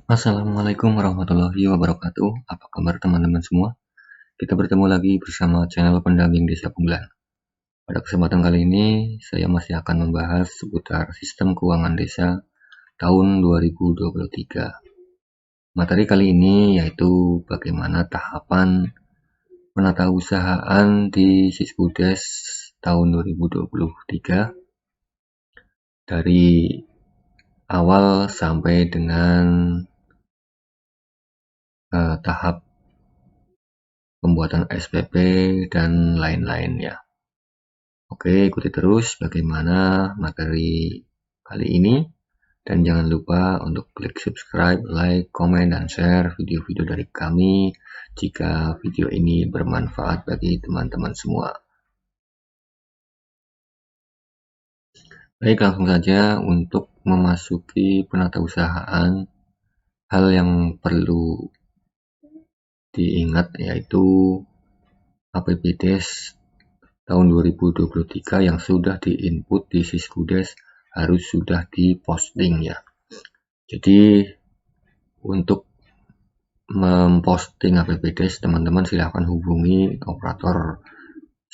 Assalamualaikum warahmatullahi wabarakatuh. Apa kabar teman-teman semua? Kita bertemu lagi bersama channel pendamping desa Punggelan. Pada kesempatan kali ini, saya masih akan membahas seputar sistem keuangan desa tahun 2023. Materi kali ini yaitu bagaimana tahapan penatausahaan di Siskudes tahun 2023 dari awal sampai dengan tahap pembuatan SPP dan lain-lainnya. Oke, ikuti terus bagaimana materi kali ini. Dan jangan lupa untuk klik subscribe, like, komen, dan share video-video dari kami jika video ini bermanfaat bagi teman-teman semua. Baik, langsung saja untuk memasuki penatausahaan, hal yang perlu diingat yaitu APBDes tahun 2023 yang sudah diinput di Siskudes harus sudah diposting ya. Jadi untuk memposting APBDes, teman-teman silahkan hubungi operator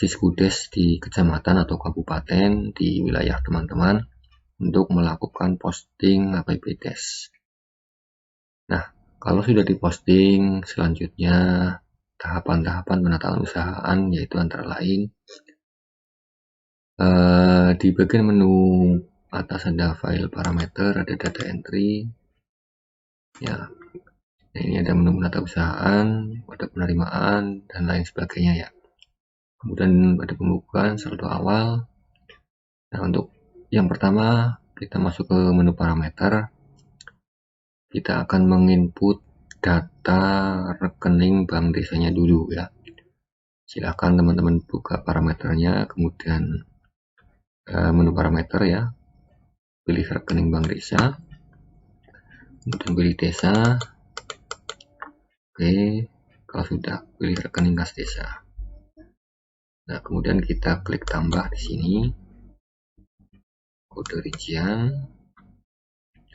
Siskudes di kecamatan atau kabupaten di wilayah teman-teman untuk melakukan posting APBDes. Nah, kalau sudah diposting, selanjutnya tahapan-tahapan penataan usahaan yaitu antara lain di bagian menu atas ada file parameter, ada data entry ya. Nah, ini ada menu penata usahaan, ada penerimaan dan lain sebagainya ya. Kemudian ada pembukuan, saldo awal. Nah, untuk yang pertama kita masuk ke menu parameter, kita akan menginput data rekening bank desanya dulu ya. Silahkan teman-teman buka parameternya, kemudian menu parameter ya, pilih rekening bank desa, kemudian pilih desa. Oke, kalau sudah pilih rekening kas desa. Nah, kemudian kita klik tambah di sini, kode rincian,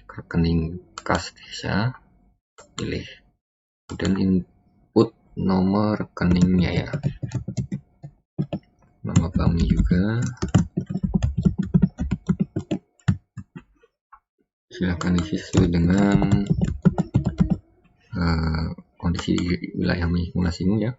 rekening kas desa, pilih, kemudian input nomor rekeningnya ya, nama banknya juga. Silakan isi sesuai dengan kondisi wilayah masing-masing ya.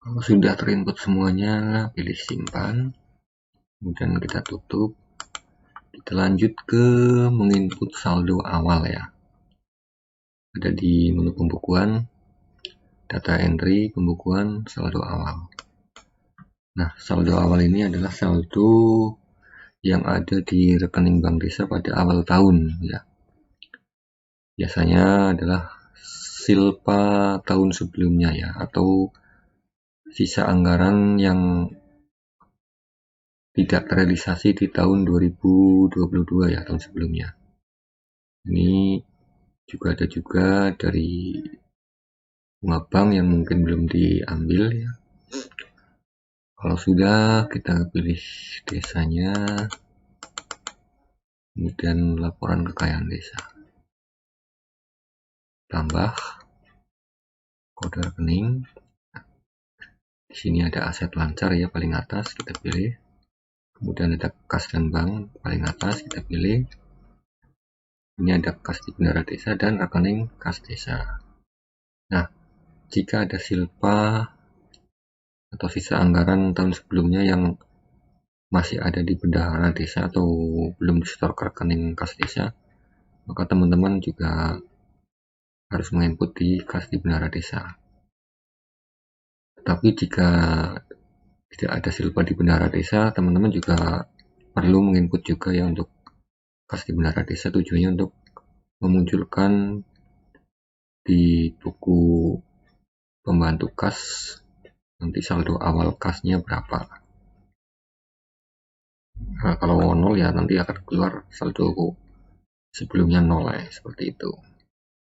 Kalau sudah terinput semuanya, pilih simpan, kemudian kita tutup. Kita lanjut ke menginput saldo awal ya. Ada di menu pembukuan, data entry, pembukuan, saldo awal. Nah, saldo awal ini adalah saldo yang ada di rekening bank desa pada awal tahun ya. Biasanya adalah silpa tahun sebelumnya ya, atau sisa anggaran yang tidak terrealisasi di tahun 2022 ya, tahun sebelumnya. Ini juga ada juga dari bunga bank yang mungkin belum diambil ya. Kalau sudah, kita pilih desanya, kemudian laporan kekayaan desa, tambah kode rekening. Di sini ada aset lancar ya, paling atas kita pilih, kemudian ada kas dan bank paling atas kita pilih. Ini ada kas di bendahara desa dan rekening kas desa. Nah, jika ada silpa atau sisa anggaran tahun sebelumnya yang masih ada di bendahara desa atau belum disetor ke rekening kas desa, maka teman-teman juga harus menginput di kas di bendahara desa. Tetapi jika tidak ada silpa di bendahara desa, teman-teman juga perlu menginput juga ya untuk kas di bendahara desa, tujuannya untuk memunculkan di buku pembantu kas nanti saldo awal kasnya berapa. Nah, kalau 0 ya nanti akan keluar saldo sebelumnya 0 ya, seperti itu.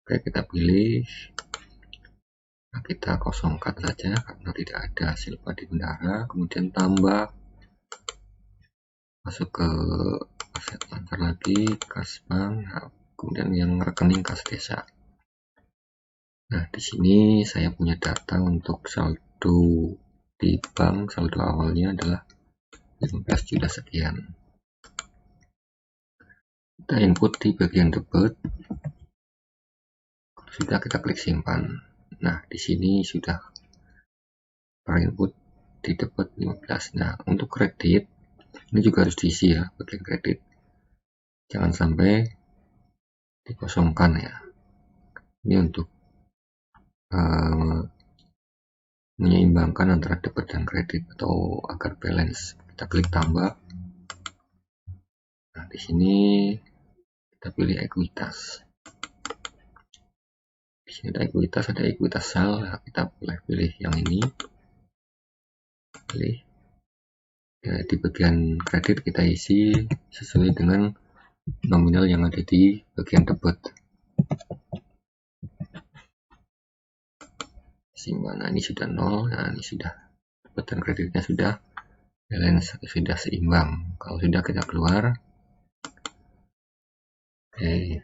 Oke, kita pilih. Nah, kita kosongkan saja karena tidak ada silpa di bendahara. Kemudian tambah, masuk ke aset lancar lagi, kas bank. Nah, kemudian yang rekening kas desa. Nah, di sini saya punya data untuk saldo di bank. Saldo awalnya adalah 15 juta sekian. Kita input di bagian debit. Sudah, kita klik simpan. Nah, di sini sudah terinput di debit 15. Nah, untuk kredit ini juga harus diisi ya, bagian kredit. Jangan sampai dikosongkan ya. Ini untuk menyeimbangkan antara debit dan kredit atau agar balance. Kita klik tambah. Nah, di sini kita pilih ekuitas. Di sini ada ekuitas sel. Nah, kita pilih yang ini. Pilih. Ya, di bagian kredit kita isi sesuai dengan nominal yang ada di bagian debit. Nah, ini sudah 0. Nah, ini sudah debit dan kreditnya sudah balance, sudah seimbang. Kalau sudah, kita keluar. Oke.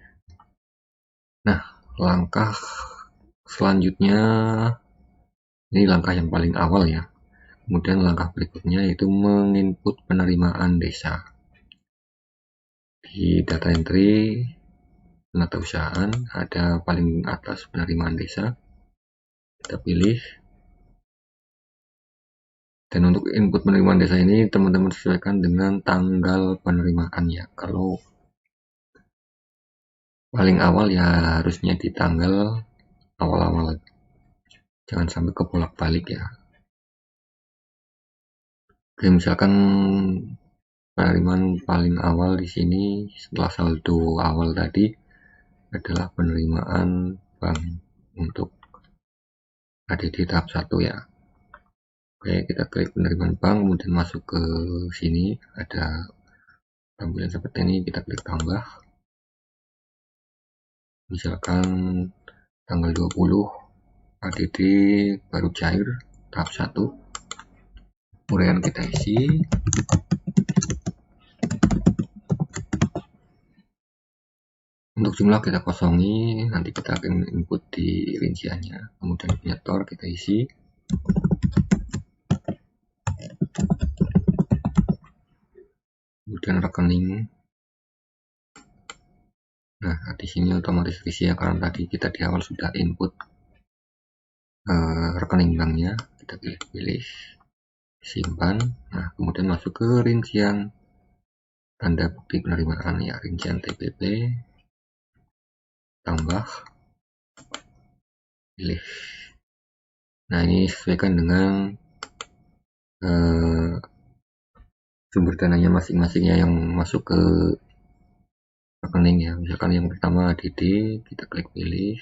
Nah, langkah selanjutnya ini langkah yang paling awal ya. Kemudian langkah berikutnya yaitu menginput penerimaan desa. Di data entry penatausahaan ada paling atas penerimaan desa. Kita pilih. Dan untuk input penerimaan desa ini teman-teman sesuaikan dengan tanggal penerimaannya. Kalau paling awal ya harusnya di tanggal awal-awal. Jangan sampai kebolak-balik ya. Oke, misalkan penerimaan paling awal di sini setelah saldo awal tadi adalah penerimaan bank untuk ada di tahap 1 ya. Oke, kita klik penerimaan bank, kemudian masuk ke sini ada tampilan seperti ini, kita klik tambah. Misalkan tanggal 20 ADD baru cair tahap 1. Kemudian kita isi. Untuk jumlah kita kosongi, nanti kita akan input di rinciannya. Kemudian nyetor kita isi. Kemudian rekening. Nah, di sini otomatis isi ya karena tadi kita di awal sudah input rekening banknya. Kita pilih simpan. Nah, kemudian masuk ke rincian tanda bukti penerimaan ya, rincian TPP. Tambah, pilih. Nah, ini sesuaikan dengan sumber dananya masing-masingnya yang masuk ke rekening ya. Misalkan yang pertama ADD, kita klik pilih.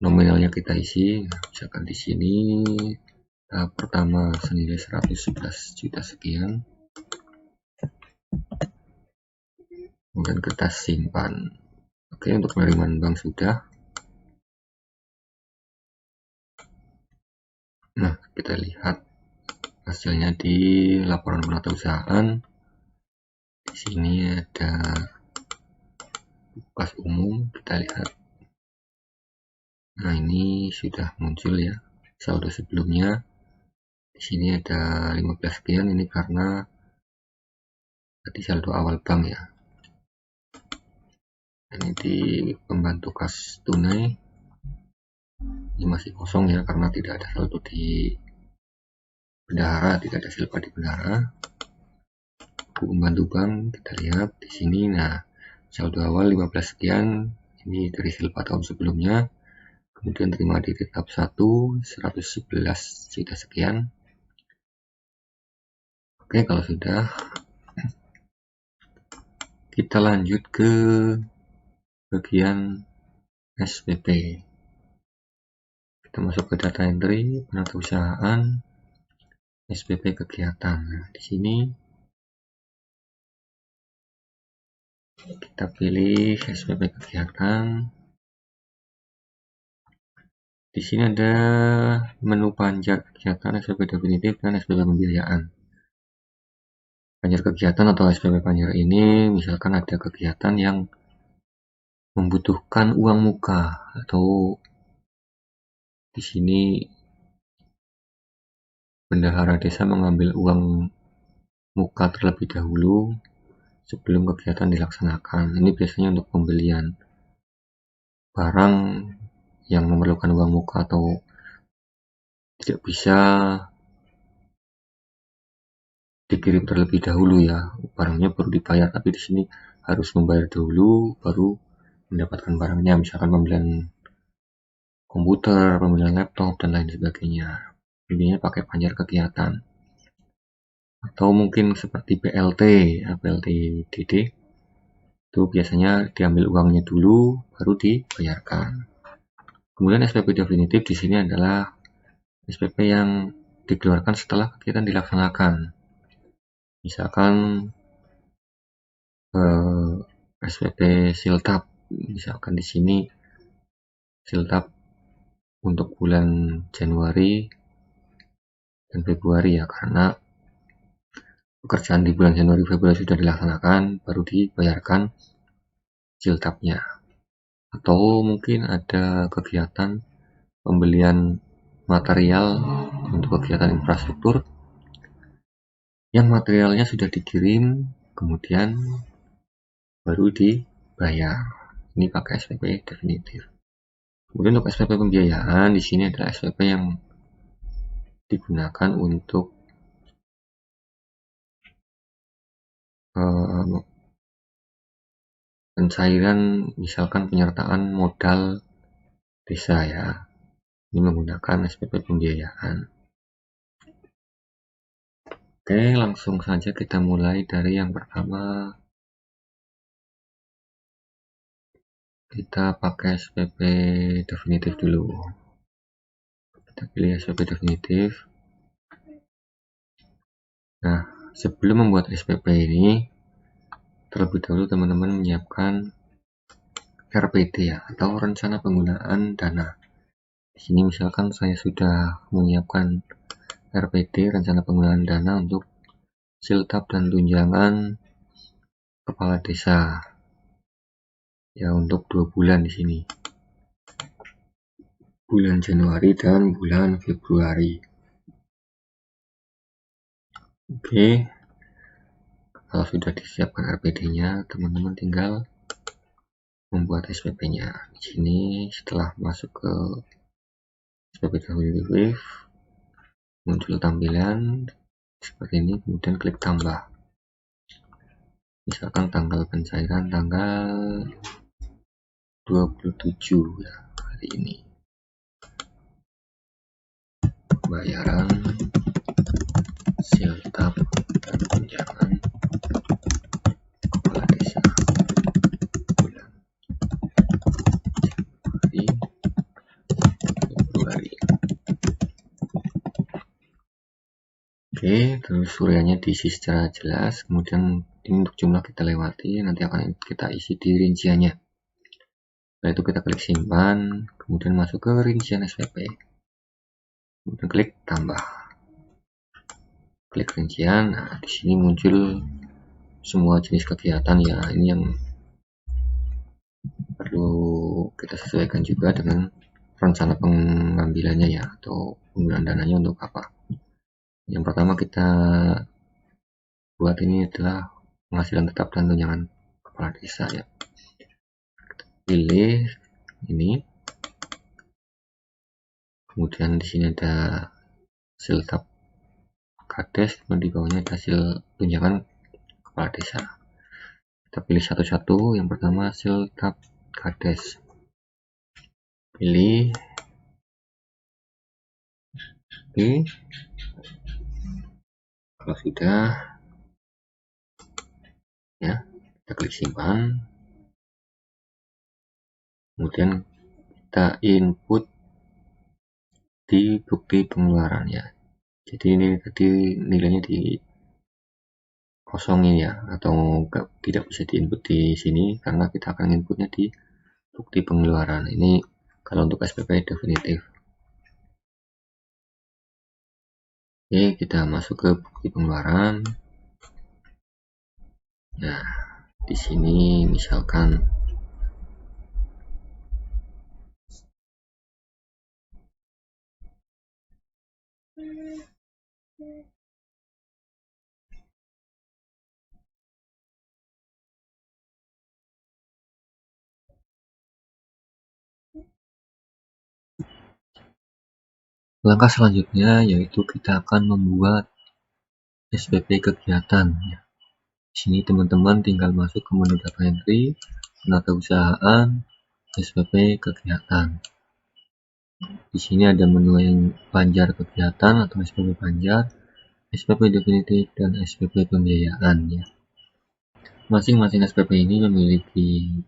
Nominalnya kita isi. Nah, misalkan di sini tahap pertama senilai 111 juta sekian. Kemudian kita simpan. Oke, untuk penerimaan bank sudah. Nah, kita lihat hasilnya di laporan penatausahaan. Di sini ada kas umum, kita lihat. Nah, ini sudah muncul ya saldo sebelumnya. Di sini ada 15 sekian, ini karena tadi saldo awal bank ya. Ini di pembantu kas tunai ini masih kosong ya karena tidak ada saldo di bendahara, tidak ada silpa di bendahara. Pembantu bank kita lihat di sini. Nah, saldo awal 15 sekian, ini dari silpa tahun sebelumnya. Kemudian terima di tahap 1 111 juta sekian. Oke, kalau sudah kita lanjut ke bagian SPP. Kita masuk ke data entry, penatausahaan, SPP kegiatan. Nah, di sini kita pilih SPP kegiatan. Di sini ada menu panjar kegiatan, SPP definitif, dan SPP pembiayaan. Panjar kegiatan atau SPP panjar ini misalkan ada kegiatan yang membutuhkan uang muka, atau di sini bendahara desa mengambil uang muka terlebih dahulu sebelum kegiatan dilaksanakan. Ini biasanya untuk pembelian barang yang memerlukan uang muka atau tidak bisa dikirim terlebih dahulu ya, barangnya baru dibayar, tapi di sini harus membayar dahulu baru mendapatkan barangnya, misalkan pembelian komputer, pembelian laptop, dan lain sebagainya. Intinya pakai panjar kegiatan. Atau mungkin seperti BLT, BLT DD, itu biasanya diambil uangnya dulu baru dibayarkan. Kemudian SPP definitif di sini adalah SPP yang dikeluarkan setelah kegiatan dilaksanakan. Misalkan SPP siltap, misalkan di sini siltap untuk bulan Januari dan Februari ya, karena pekerjaan di bulan Januari Februari sudah dilaksanakan baru dibayarkan siltapnya. Atau mungkin ada kegiatan pembelian material untuk kegiatan infrastruktur yang materialnya sudah dikirim kemudian baru dibayar. Ini pakai SPP definitif. Kemudian untuk SPP pembiayaan di sini adalah SPP yang digunakan untuk pencairan, misalkan penyertaan modal desa ya. Ini menggunakan SPP pembiayaan. Oke, langsung saja kita mulai dari yang pertama. Kita pakai SPP definitif dulu. Kita pilih SPP definitif. Nah, sebelum membuat SPP ini, terlebih dahulu teman-teman menyiapkan RPD ya, atau rencana penggunaan dana. Di sini misalkan saya sudah menyiapkan RPD, rencana penggunaan dana untuk siltap dan tunjangan kepala desa. Ya, untuk 2 bulan di sini. Bulan Januari dan bulan Februari. Oke. Kalau sudah disiapkan RPD-nya, teman-teman tinggal membuat SPP-nya. Di sini setelah masuk ke SPP definitif, muncul tampilan seperti ini, kemudian klik tambah. Misalkan tanggal pencairan tanggal 27 ya, hari ini. Pembayaran siltap dan tunjangan kepala desa bulan Januari Februari. Oke, terus suryanya diisi secara jelas, kemudian ini untuk jumlah kita lewati, nanti akan kita isi di rinciannya. Setelah itu kita klik simpan, kemudian masuk ke rincian SPP, kemudian klik tambah, klik rincian. Nah, di sini muncul semua jenis kegiatan ya. Ini yang perlu kita sesuaikan juga dengan rencana pengambilannya ya, atau penggunaan dananya untuk apa. Yang pertama kita buat ini adalah penghasilan tetap dan tunjangan kepala desa ya. Pilih ini, kemudian di sini ada siltap kades, kemudian di bawahnya ada hasil tunjangan kepala desa. Kita pilih satu-satu. Yang pertama siltap kades, pilih. Oke, kalau sudah ya, kita klik simpan. kemudian kita input di bukti pengeluaran ya. Jadi ini tadi nilainya di kosongin ya, atau tidak bisa diinput di sini karena kita akan inputnya di bukti pengeluaran. Ini kalau untuk SPP definitif. Oke, kita masuk ke bukti pengeluaran. Nah, di sini misalkan langkah selanjutnya yaitu kita akan membuat SPP kegiatan ya. Di sini teman-teman tinggal masuk ke menu data entry, penata usahaan, SPP kegiatan. Di sini ada menu yang panjar kegiatan atau SPP panjar, SPP definitif, dan SPP pembiayaan ya. Masing-masing SPP ini memiliki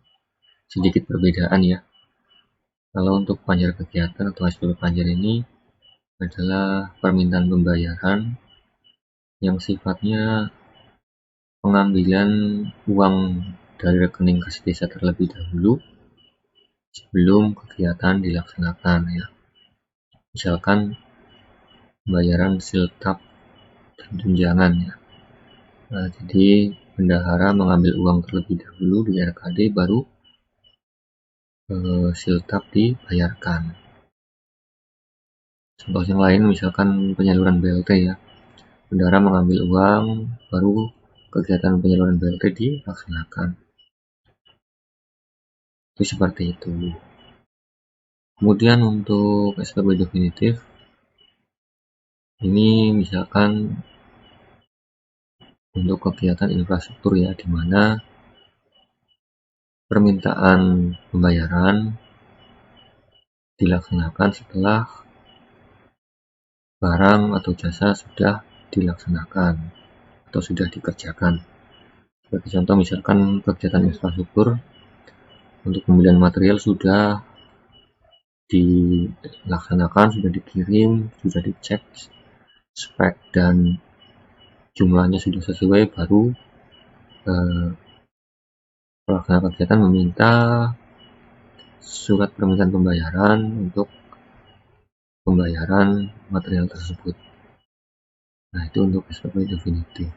sedikit perbedaan ya. Kalau untuk panjar kegiatan atau SPP panjar ini adalah permintaan pembayaran yang sifatnya pengambilan uang dari rekening kas desa terlebih dahulu sebelum kegiatan dilaksanakan ya. Misalkan pembayaran siltap dan tunjangan ya. Nah, jadi bendahara mengambil uang terlebih dahulu di RKD, baru siltap dibayarkan. Contoh yang lain misalkan penyaluran BLT ya, bendahara mengambil uang baru kegiatan penyaluran BLT dilaksanakan. Itu seperti itu. Kemudian untuk SPP definitif ini misalkan untuk kegiatan infrastruktur ya, di mana permintaan pembayaran dilaksanakan setelah barang atau jasa sudah dilaksanakan atau sudah dikerjakan. Sebagai contoh misalkan kegiatan infrastruktur untuk pembelian material sudah dilaksanakan, sudah dikirim, sudah dicek spek dan jumlahnya sudah sesuai, baru pelaksana kegiatan meminta surat permintaan pembayaran untuk pembayaran material tersebut. Nah, itu untuk SPP definitif.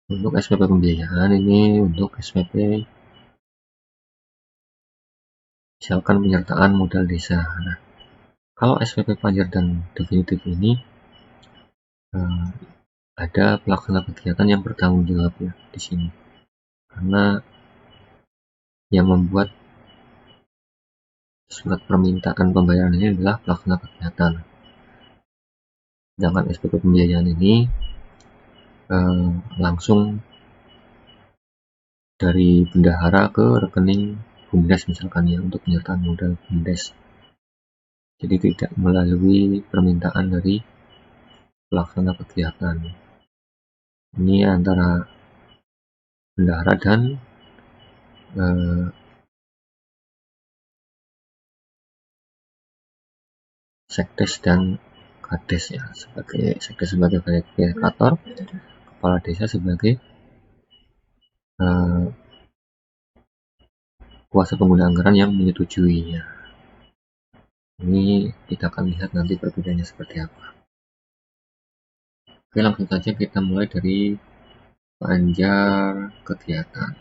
Untuk SPP pembiayaan ini untuk SPP misalkan penyertaan modal desa. Nah, kalau SPP panjar dan definitif ini ada pelaksana kegiatan yang bertanggung jawab ya di sini, karena yang membuat surat permintaan pembayaran ini adalah pelaksana kegiatan. Sedangkan SPP pembiayaan ini langsung dari bendahara ke rekening BUMDes misalkan ya, untuk penyertaan modal BUMDes. Jadi tidak melalui permintaan dari pelaksana kegiatan. Ini antara bendahara dan sekdes dan kades ya, sebagai sekdes sebagai verifikator, kepala desa sebagai kuasa pengguna anggaran yang menyetujuinya. Ini kita akan lihat nanti perbedaannya seperti apa. Oke, langsung saja kita mulai dari panjar kegiatan.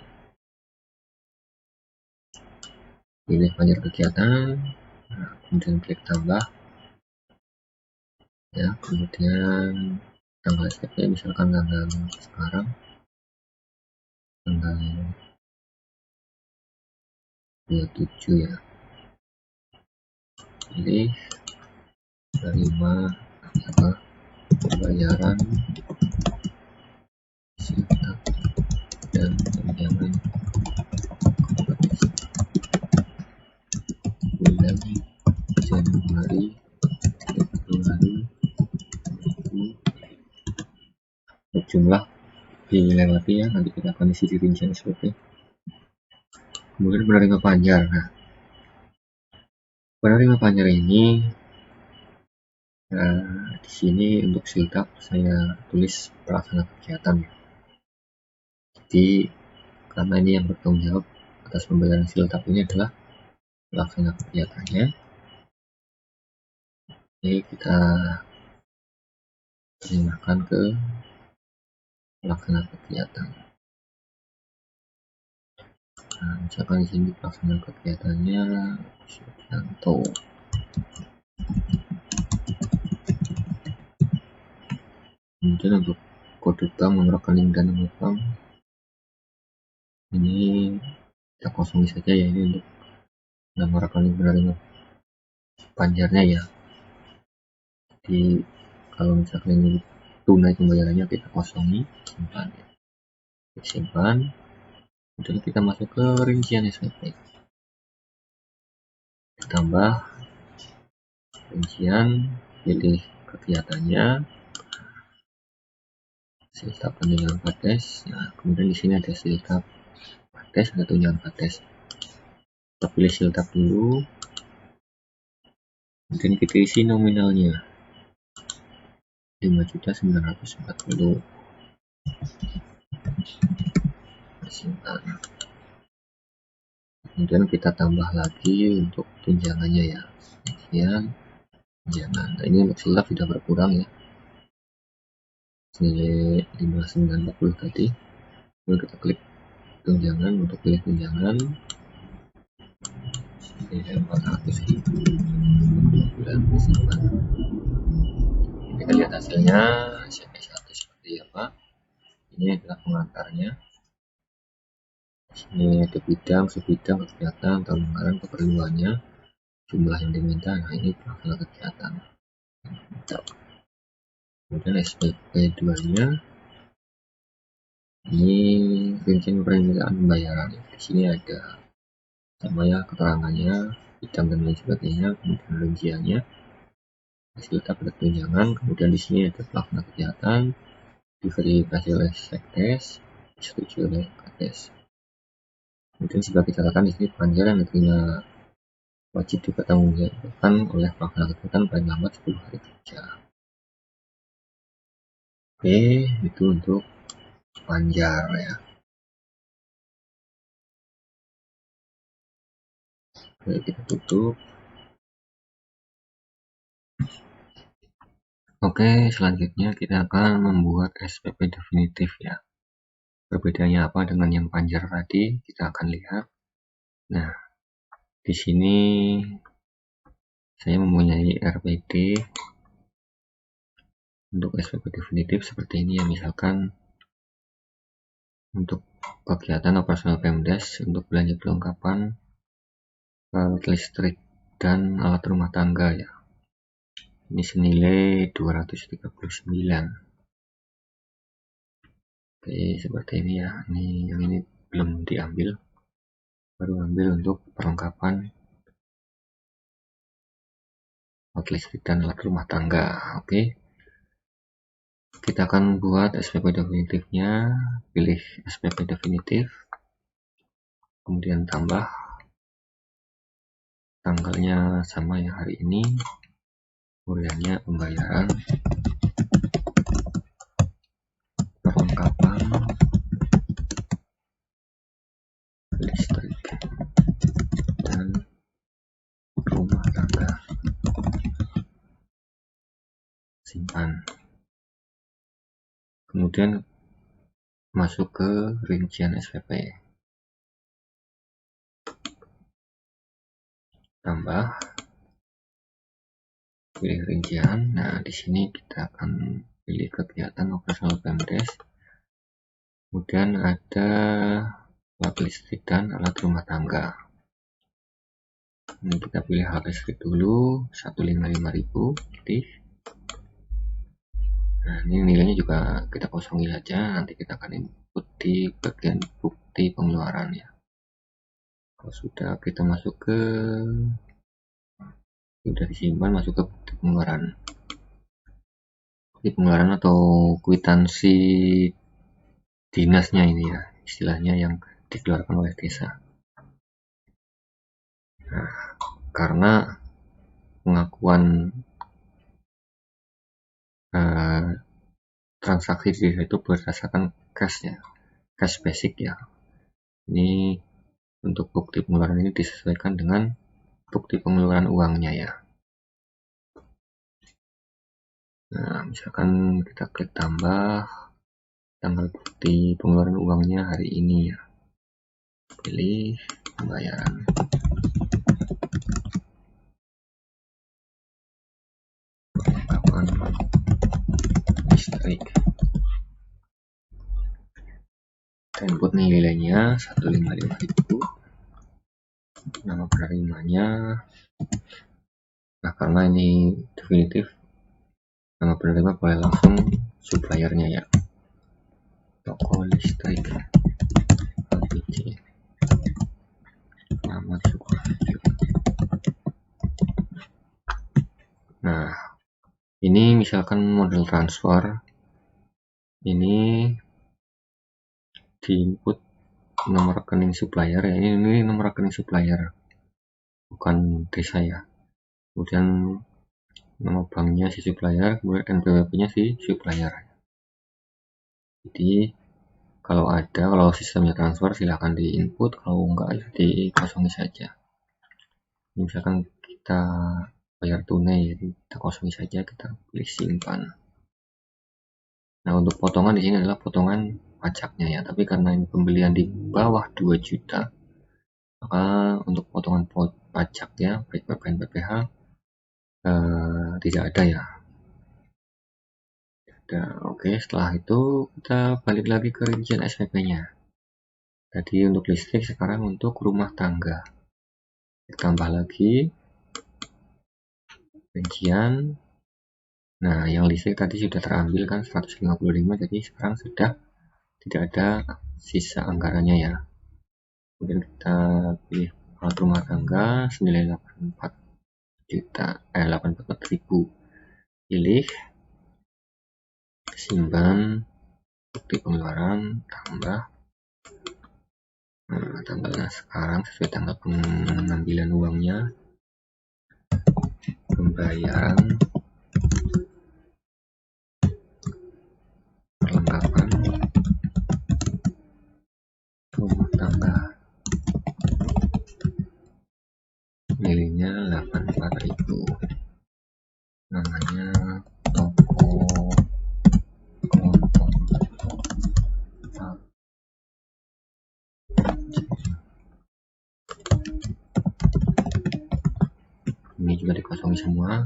Pilih panjar kegiatan, nah, kemudian klik tambah ya, kemudian tanggal SPP misalkan tanggal sekarang tanggal 27 ya, pilih terima apa pembayaran siltap dan tunjangan bulan Januari Februari jumlah dilewati ya, nanti kita akan isi di rincian SPP. Kemudian penerima panjar. Nah, penerima panjar ini di sini untuk siltap saya tulis pelaksana kegiatan. Jadi karena ini yang bertanggung jawab atas pembayaran siltap ini adalah pelaksana kegiatannya. Jadi kita terjemahkan ke pelaksana kegiatan. Nah, misalkan di sini pelaksana kegiatannya Sugianto. Kemudian untuk kode bank, nomor rekening dan nomor bank ini kita kosongi saja ya, ini untuk nama rekening penerima panjarnya ya. Jadi kalau misalkan ini tunai pembayarannya kita kosongi, simpan ya. Simpan. Kemudian kita masuk ke rincian SPP. Ditambah rincian, pilih kegiatannya, siltap tunjangan kades. Nah, kemudian di sini ada siltap kades, ada tunjangan kades. Kita pilih siltap dulu, kemudian kita isi nominalnya 5.940. Simpan. Kemudian kita tambah lagi untuk tunjangannya ya, sekian tunjangan. Nah, ini untuk siltap sudah berkurang ya, senilai 5.940 tadi. Lalu kita klik tunjangan, untuk pilih tunjangan senilai 400.000 bulan. Simpan. Kita lihat hasilnya SMP1 seperti apa. Ini adalah pengantarnya. Ini ada bidang, sebidang, kegiatan, tahun anggaran, keperluannya, jumlah yang diminta. Nah, ini pelaksana kegiatan. Kemudian SPP 2 nya ini rincian permintaan pembayaran. Di sini ada sama ya keterangannya, bidang dan lain sebagainya, kemudian rinciannya, siltap ada tunjangan, kemudian di sini ada pelaksana kegiatan, diverifikasi oleh sekdes, disetujui oleh kades. Kemudian sebagai catatan di sini panjar yang diterima wajib dipertanggungjawabkan oleh pelaksana kegiatan paling lambat 10 hari kerja. Oke, itu untuk panjar ya. Oke, kita tutup. Oke, selanjutnya kita akan membuat SPP definitif ya. Perbedaannya apa dengan yang panjar tadi? Kita akan lihat. Nah, di sini saya mempunyai RPD untuk SPP definitif seperti ini ya. Misalkan untuk kegiatan operasional Pemdes untuk belanja perlengkapan alat listrik dan alat rumah tangga ya. Ini senilai 239. Oke, seperti ini ya. Ini yang ini belum diambil. Baru ambil untuk perlengkapan alat listrik dan alat rumah tangga. Oke. Kita akan buat SPP definitifnya. Pilih SPP definitif. Kemudian tambah tanggalnya sama ya, hari ini. Kemudiannya pembayaran perlengkapan listrik dan rumah tangga. Simpan. Kemudian masuk ke rincian SPP. Tambah, pilih rincian. Nah, di sini kita akan pilih kegiatan operasional Pemdes. Kemudian ada alat listrik dan alat rumah tangga. Ini kita pilih alat listrik dulu, 155.000. Aktif. Nah, ini nilainya juga kita kosongi saja. Nanti kita akan input di bagian bukti pengeluaran ya. Kalau sudah, kita masuk ke sudah disimpan, masuk ke bukti pengeluaran. Bukti pengeluaran atau kwitansi dinasnya ini ya, istilahnya yang dikeluarkan oleh desa. karena pengakuan transaksi di desa itu berdasarkan cash basic ya. Ini untuk bukti pengeluaran ini disesuaikan dengan bukti pengeluaran uangnya ya. Nah, misalkan kita klik tambah tanggal bukti pengeluaran uangnya hari ini ya. Pilih pembayaran. Kapan listrik. Kita input nih nilainya 155.000. Nama penerimanya. Nah, karena ini definitif, nama penerima boleh langsung suppliernya ya. Toko listrik LPG. Nama Sukoharjo. Nah, ini misalkan model transfer. Ini diinput nomor rekening supplier ya. Ini nomor rekening supplier, bukan desa ya. Kemudian nama banknya si supplier, kemudian NPWP-nya si supplier. Jadi kalau sistemnya transfer silahkan di input, kalau enggak ya dikosongi saja. Ini misalkan kita bayar tunai, jadi kita kosongi saja, kita pilih simpan. Nah, untuk potongan di sini adalah potongan pajaknya ya, tapi karena ini pembelian di bawah 2 juta, maka untuk potongan pajak ya, baik PPN PPh tidak ada ya. Oke, setelah itu kita balik lagi ke rincian SPP-nya. Tadi untuk listrik, sekarang untuk rumah tangga. Ditambah lagi rincian. Nah, yang listrik tadi sudah terambil kan 155, jadi sekarang sudah tidak ada sisa anggarannya ya. Kemudian kita pilih alat rumah tangga senilai 84.000. Pilih simpan bukti pengeluaran tambah. Nah, tanggalnya sekarang sesuai tanggal pengambilan uangnya, pembayaran, perlengkapan rumah tangga, nilainya 84.000. Namanya toko kelontong. Ini juga dikosongi semua.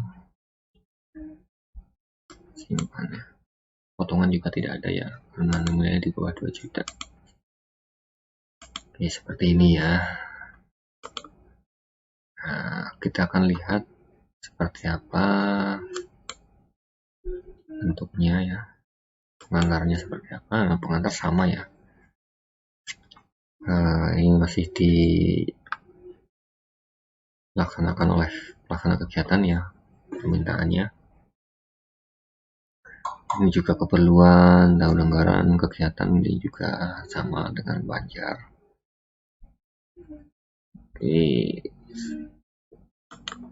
Simpan ya. Potongan juga tidak ada ya, karena nilainya di bawah 2 juta. Oke, seperti ini ya. Nah, kita akan lihat seperti apa bentuknya ya. Pengantarnya seperti apa? Nah, pengantar sama ya. Ini masih dilaksanakan oleh pelaksana kegiatan ya, permintaannya. Ini juga keperluan tahun anggaran kegiatan, ini juga sama dengan Banjar. Oke.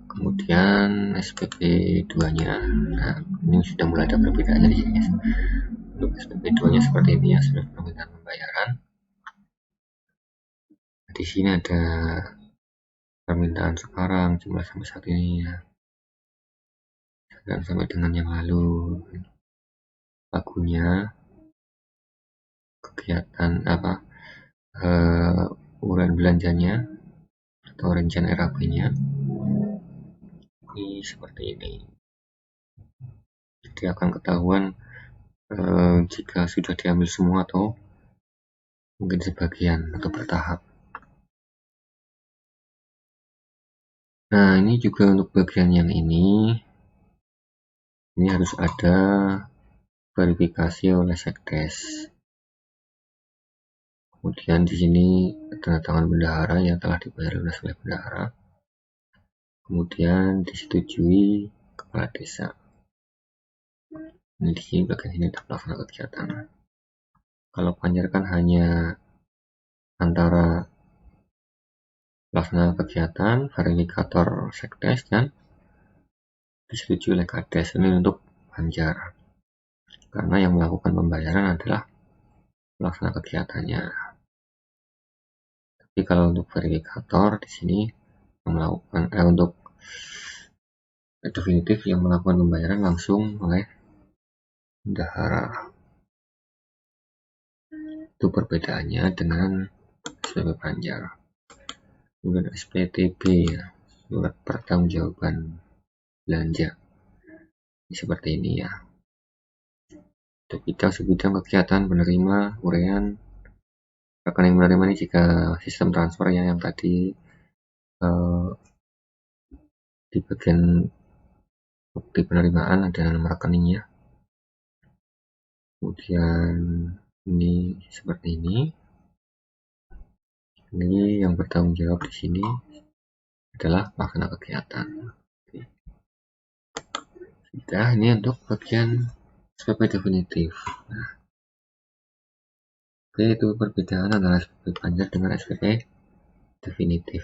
Kemudian SPP 2-nya. Nah, ini sudah mulai ada perbedaannya di sini. Untuk SPP 2-nya seperti ini ya, sudah permintaan pembayaran. Di sini ada permintaan sekarang jumlah sampai saat ini ya, dan sampai dengan yang lalu. Lagunya, kegiatan uraian belanjanya atau rincian RAB-nya ini seperti ini. Jadi akan ketahuan jika sudah diambil semua atau mungkin sebagian atau bertahap. Nah, ini juga untuk bagian yang ini harus ada verifikasi oleh Sekdes. Kemudian di sini tanda tangan bendahara yang telah dibayar lunas oleh bendahara. Kemudian disetujui kepala desa. Ini di sini bagian ini ada pelaksana kegiatan. Kalau Banjar kan hanya antara Pelaksana kegiatan, verifikator sekdes, dan disetujui oleh Kades. Ini untuk Banjar, karena yang melakukan pembayaran adalah pelaksana kegiatannya. Tapi kalau untuk verifikator di sini yang melakukan untuk definitif yang melakukan pembayaran langsung oleh bendahara. Itu perbedaannya dengan SPP Banjar. Kemudian SPTB ya, surat pertanggungjawaban belanja. Ini seperti ini ya. Untuk bidang kegiatan penerima uraian rekening menerima ini jika sistem transfer ya, yang tadi di bagian bukti penerimaan ada nama rekeningnya. Kemudian ini seperti ini. Ini yang bertanggung jawab di sini adalah pelaksana kegiatan. Sudah, ini untuk bagian SPP definitif. Nah, oke, itu perbedaan antara SPP Banjar dengan SPP definitif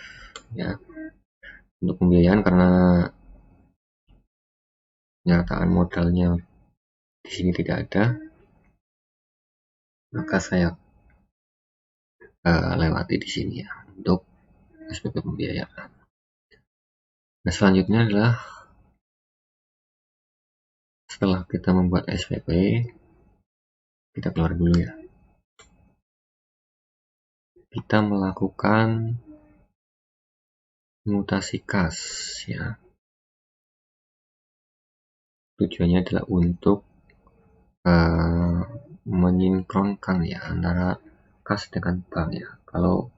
ya. Untuk pembiayaan, karena penyertaan modalnya di sini tidak ada, maka saya lewati di sini ya untuk SPP pembiayaan. Nah, selanjutnya adalah setelah kita membuat SPP, kita keluar dulu ya. Kita melakukan mutasi kas ya. Tujuannya adalah untuk menyinkronkan ya antara kas dengan bank ya. Kalau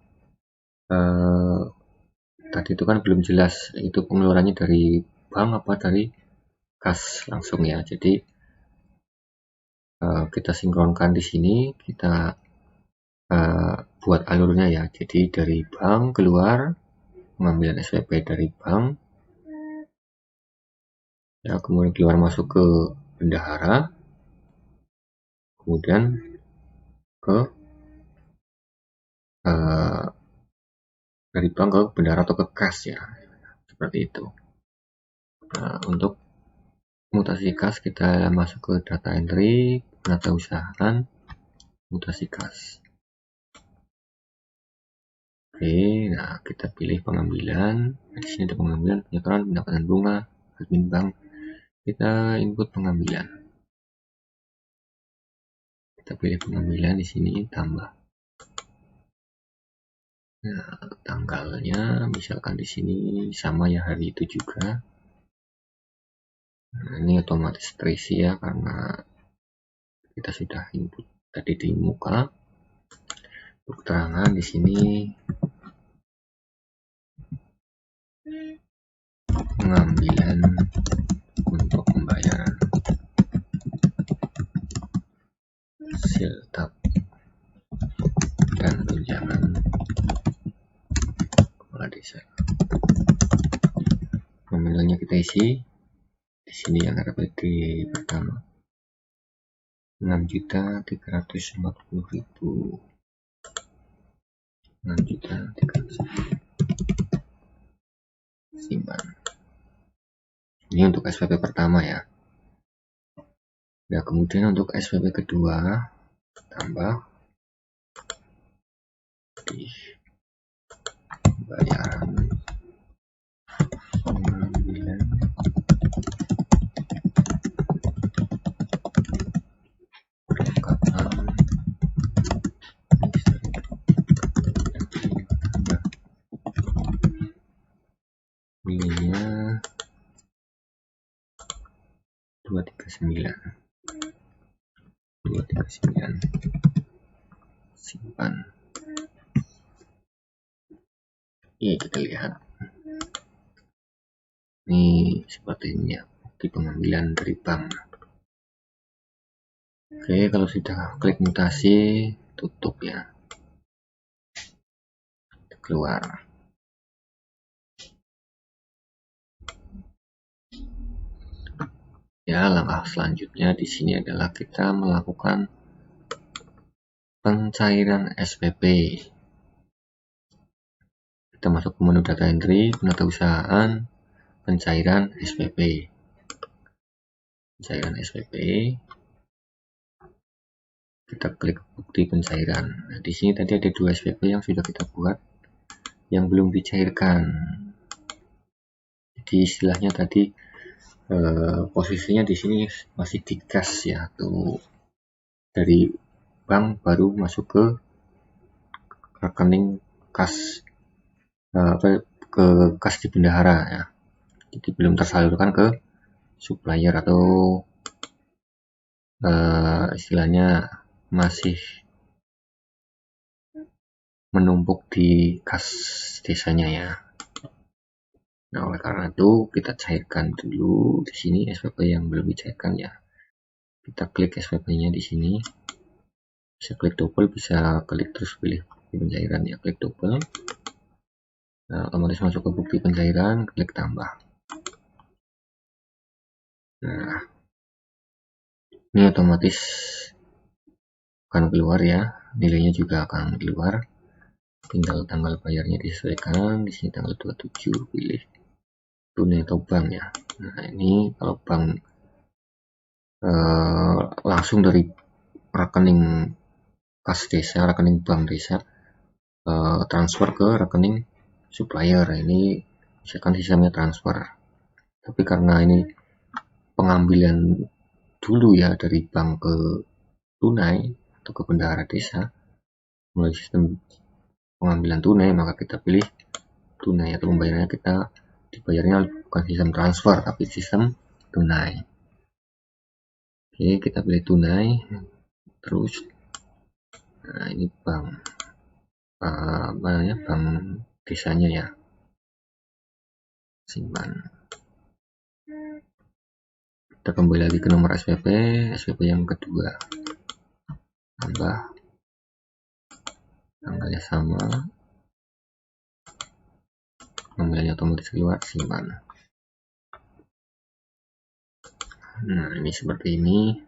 tadi itu kan belum jelas itu pengeluarannya dari bank apa dari kas langsung ya. Jadi kita sinkronkan di sini, kita buat alurnya ya. Jadi dari bank keluar, pengambilan SPP dari bank ya, kemudian keluar masuk ke bendahara, kemudian ke dari bank ke bendahara atau ke kas ya, seperti itu. Nah, untuk mutasi kas kita masuk ke data entry, penata usahaan, mutasi kas. Oke, nah kita pilih pengambilan. Di sini ada pengambilan, penyetoraan, pendapatan bunga, admin bank. Kita input pengambilan. Kita pilih pengambilan di sini, tambah. Nah, tanggalnya misalkan di sini sama ya, hari itu juga. Nah, ini otomatis terisi ya karena kita sudah input tadi di muka. Untuk keterangan di sini pengambilan untuk pembayaran siltap dan tunjangan kepala desa. Nominalnya kita isi di sini yang RPD pertama 6.340.000, 6.340.000 simpan. Ini untuk SPP pertama ya. Nah, kemudian untuk SPP kedua tambah di bayaran pengambilan perlengkapan nilainya 239 simpan. Iya, kita lihat ini seperti ini ya, bukti pengambilan dari bank. Oke, kalau sudah klik mutasi, tutup ya, keluar. Ya, langkah selanjutnya di sini adalah kita melakukan pencairan SPP. kita masuk ke menu data entry, penata usahaan, pencairan SPP. Pencairan SPP. Kita klik bukti pencairan. Nah, di sini tadi ada 2 SPP yang sudah kita buat, yang belum dicairkan. Jadi istilahnya tadi posisinya di sini masih di kas ya, atau dari bank baru masuk ke rekening kas ke kas di bendahara ya. Jadi belum tersalurkan ke supplier atau istilahnya masih menumpuk di kas desanya ya. Nah, oleh karena itu kita cairkan dulu di sini SPP yang belum dicairkan ya. Kita klik SPP-nya di sini. Bisa klik double, bisa klik terus pilih bukti pencairan ya, klik double. Nah, otomatis masuk ke bukti pencairan, klik tambah. Nah, ini otomatis akan keluar ya, nilainya juga akan keluar. Tinggal tanggal bayarnya disesuaikan. Di sini tanggal 27, pilih tunai atau bank ya. Nah, ini kalau bank langsung dari rekening kas desa, rekening bank desa, transfer ke rekening supplier. Ini misalkan sistemnya transfer. Tapi karena ini pengambilan dulu ya dari bank ke tunai atau ke bendahara desa melalui sistem pengambilan tunai, maka kita pilih tunai atau pembayarannya kita dibayarnya bukan sistem transfer tapi sistem tunai. Oke, kita pilih tunai terus. Nah, ini bank bank desanya ya, simpan. Kita kembali lagi ke nomor SPP yang kedua, tambah, tanggalnya sama, pembeliannya otomatis keluar, simpan. Nah, ini seperti ini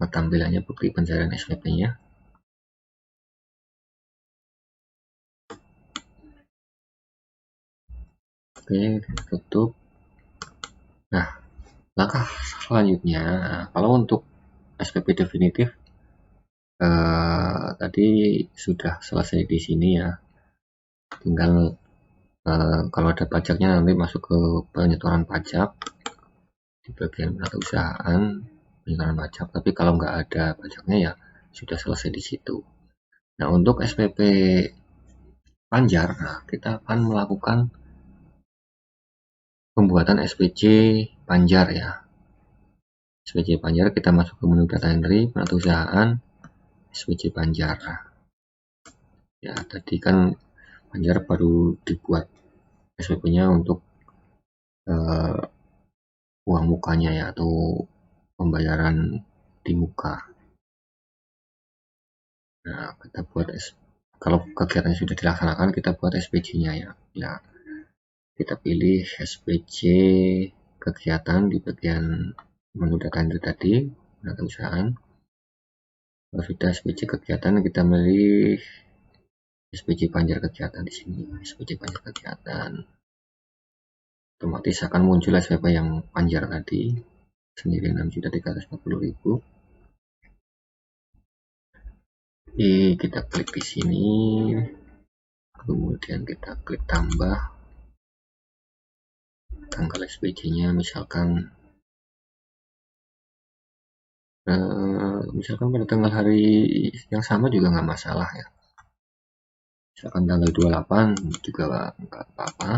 tampilannya bukti pencairan SPP nya. Oke, tutup. Nah, langkah selanjutnya, kalau untuk SPP definitif tadi sudah selesai di sini ya. Tinggal kalau ada pajaknya nanti masuk ke penyetoran pajak di bagian penata usahaan, penyetoraan pajak. Tapi kalau nggak ada pajaknya ya sudah selesai di situ. Nah, untuk SPP Panjar, nah, kita akan melakukan pembuatan SPC Panjar ya. SPC Panjar, kita masuk ke menu data entry, penata usahaan, SPC Panjar. Ya, tadi kan Panjar baru dibuat SPP-nya untuk uang mukanya ya, atau pembayaran di muka. Nah, kita buat kalau kegiatan sudah dilaksanakan, kita buat SPC-nya ya. Ya, kita pilih SPC kegiatan di bagian menu data entry tadi, data usahaan. Kalau sudah SPC kegiatan, kita pilih SPC Panjar kegiatan di sini. SPC Panjar kegiatan. Otomatis akan muncul SPP yang Panjar tadi, sendiri 6.340.000. Kita klik di sini, kemudian kita klik tambah tanggal SPC-nya, misalkan pada tanggal hari yang sama juga nggak masalah ya, misalkan tanggal 28 juga nggak apa-apa.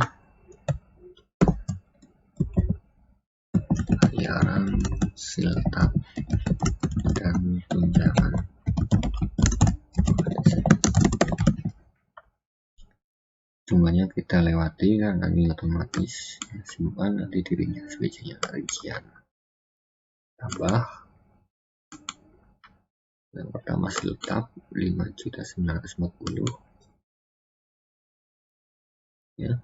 Bayaran siltap dan tunjangan. Jumlahnya kita lewati karena ini otomatis, simpan nanti dirinya SPC-nya rincian. Tambah yang pertama siltap 5.940 ya.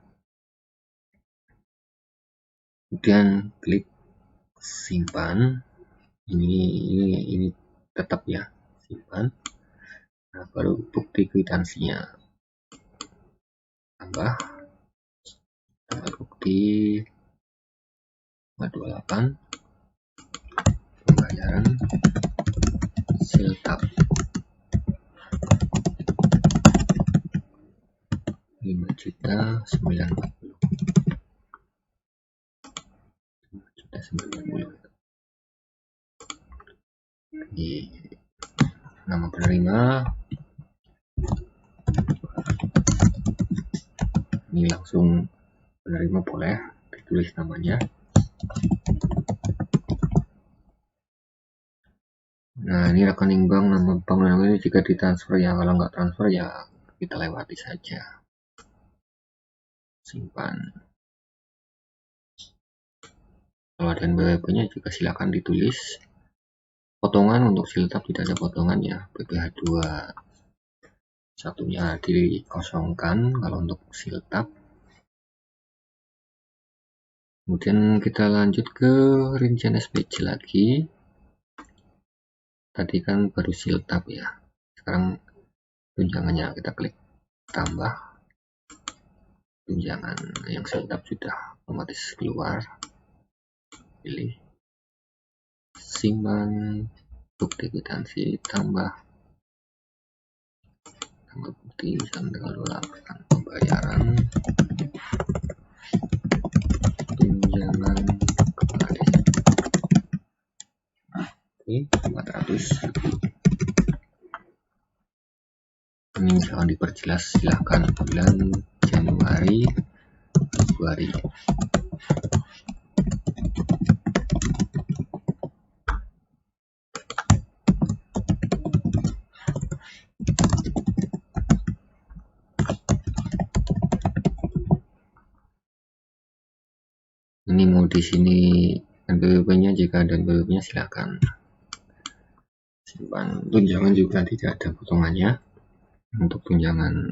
Kemudian klik simpan. Ini tetap ya, simpan. Nah, baru bukti kwitansinya. tambah bukti 28 pembayaran siltap 5.940. Di nama penerima ini langsung penerima boleh ditulis namanya. Nah, ini rekening bank, nama bank ini jika ditransfer ya, kalau nggak transfer ya kita lewati saja. Simpan. Kalau ada NPWP-nya juga silakan ditulis. Potongan untuk siltap tidak ada potongan ya, PPh 2 satunya dikosongkan kalau untuk siltap. Kemudian kita lanjut ke rincian SPC lagi. Tadi kan baru siltap ya, sekarang tunjangannya kita klik tambah. Tunjangan yang siltap sudah otomatis keluar, pilih simpan bukti kwitansi tambah bukti tanggal 28 pembayaran tunjangan kemarin. Oke, 400.000. Ini jangan diperjelas, silahkan bulan Januari, Februari. Ini mau di sini NPWP-nya, jika ada NPWP-nya silakan simpan. Tunjangan juga tidak ada potongannya untuk tunjangan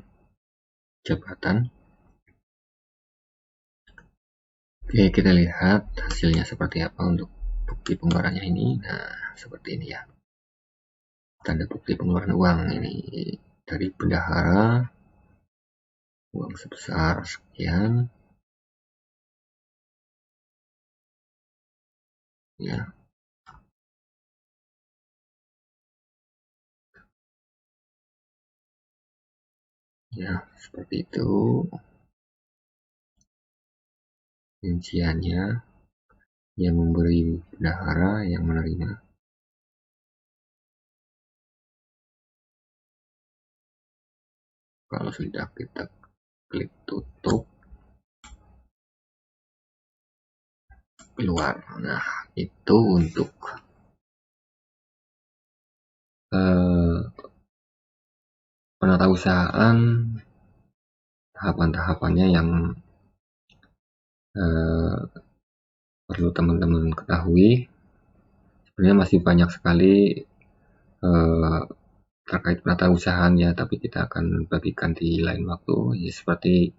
jabatan. Oke, kita lihat hasilnya seperti apa untuk bukti pengeluarannya ini. Nah, seperti ini ya, tanda bukti pengeluaran uang ini dari bendahara, uang sebesar sekian ya. Ya, seperti itu rinciannya, yang memberi bendahara, yang menerima. Kalau sudah kita klik tutup, keluar. Nah, itu untuk penatausahaan tahapan-tahapannya yang perlu teman-teman ketahui. Sebenarnya masih banyak sekali terkait penatausahaan ya, tapi kita akan bagikan di lain waktu ya, seperti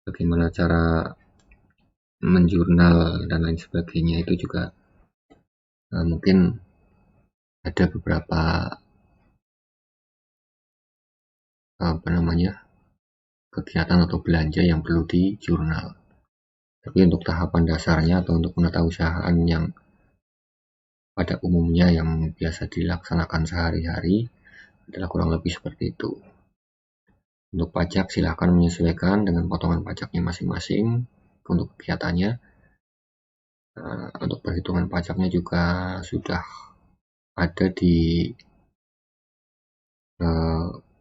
bagaimana cara menjurnal dan lain sebagainya. Itu juga mungkin ada beberapa kegiatan atau belanja yang perlu di jurnal. Tapi untuk tahapan dasarnya atau untuk penatausahaan yang pada umumnya yang biasa dilaksanakan sehari-hari adalah kurang lebih seperti itu. Untuk pajak silahkan menyesuaikan dengan potongan pajaknya masing-masing untuk kegiatannya. Untuk perhitungan pajaknya juga sudah ada di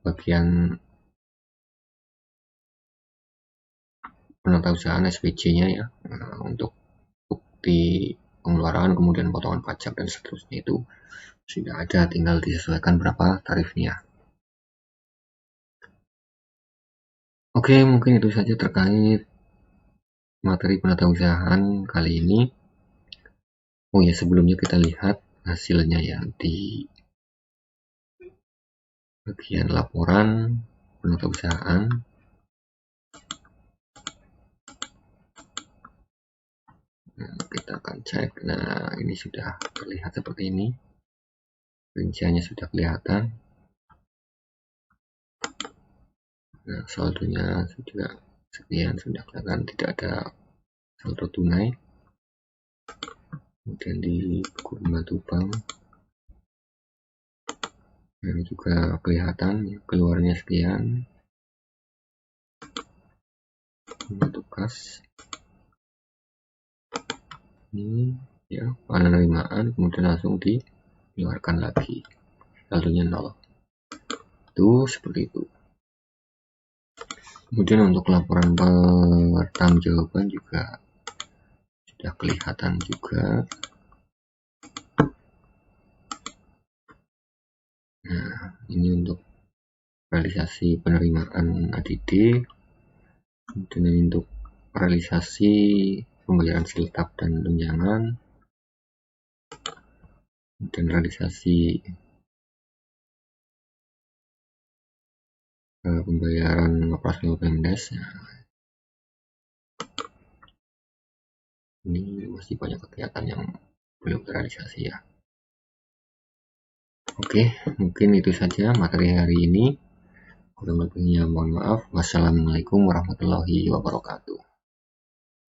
bagian penatausahaan SPC-nya ya. Untuk bukti pengeluaran, kemudian potongan pajak dan seterusnya itu sudah ada, tinggal disesuaikan berapa tarifnya. Oke, mungkin itu saja terkait materi penatausahaan kali ini. Oh ya, sebelumnya kita lihat hasilnya ya di bagian laporan penatausahaan. Nah, kita akan cek. Nah, ini sudah terlihat seperti ini. Rinciannya sudah kelihatan. Nah, saldonya sudah sekian, sudah kelihatan tidak ada saldo tunai. Kemudian di buku pembantu bank, ini juga kelihatan keluarnya sekian. Pembantu kas ini ya, penerimaan, kemudian langsung dikeluarkan lagi, saldonya 0. Itu seperti itu. Kemudian untuk laporan pertanggungjawaban juga sudah kelihatan juga. Nah, ini untuk realisasi penerimaan ADD, kemudian ini untuk realisasi pembayaran siltap dan tunjangan, dan realisasi pembayaran operasional Pemdes. Ini masih banyak kegiatan yang belum terrealisasi ya. Oke, mungkin itu saja materi hari ini. Kurang lebihnya mohon maaf. Wassalamualaikum warahmatullahi wabarakatuh.